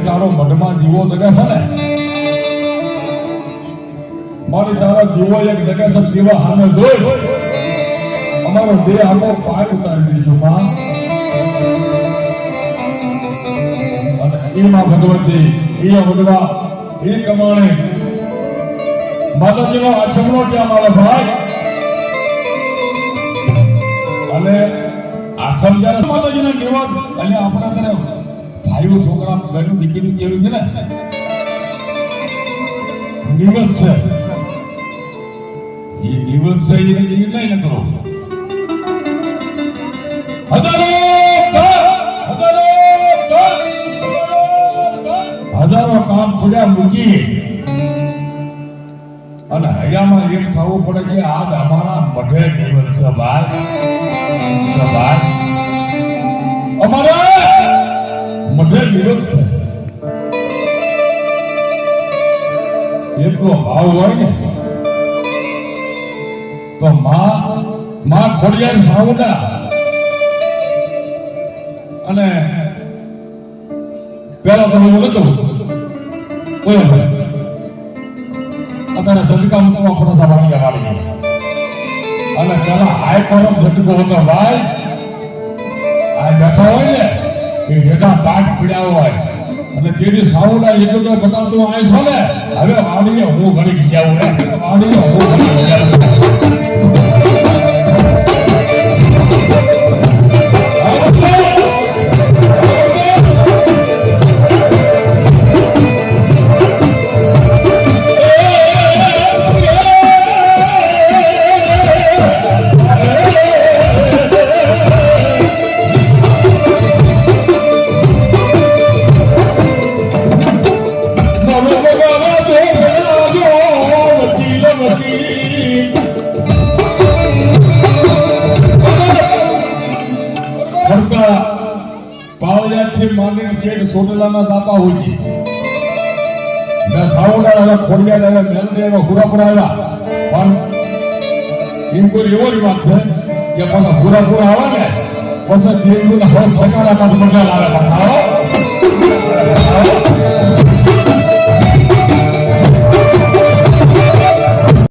તારો મઢમાં દીવો જગે છે ને મારી તારા દીવો એક જગે છે દીવા સામે જોઈ અમારો દેહ આખો પાય ઉતારી દઈશું માં અને એમાં ભગવતી એ વડવા એ કમાણે માતાજીનો આચમણો ત્યાં મારા ભાઈ અને આચમ જ્યારે માતાજીના નિવાસ એટલે આપણા તરફ ભાઈઓ છોકરા ઘરનું દીકરી કેવું છે ને નિવત છે એ નિવત છે એ નહીં ન કરો હજારો કામ પડ્યા મૂકી અને હૈયામાં એમ થવું પડે કે આજ અમારા મઢે નિવત છે ભાઈ અમારા મઢે નિવત છે એટલો ભાવ હોય ને તો માં ખોડિયાર સાવડા અને પેલા તો એવું નતું કોઈ અત્યારે ધડકા મૂકવા ફરસા વાળી અને પેલા હાઈ પરમ ધડકો હતો ભાઈ આ બેઠા હોય ને એ બેઠા પાઠ પીડ્યા હોય અને તેની સાવડા એટલું તો બતાવતું આવે છે ને હવે વાડીએ હું ઘડી ગયા હું વાડીએ હું ઘડી ગયા સોટેલાના દાપા હોય છે મેં સાવડા ખોડિયા આવ્યા મેલડી આવ્યા હુરાપુરા આવ્યા પણ એમ કોઈ એવો જ વાત છે કે પાછા હુરાપુરા આવે ને પછી દેવનું ઠેકાણા પાછું મજા લાવે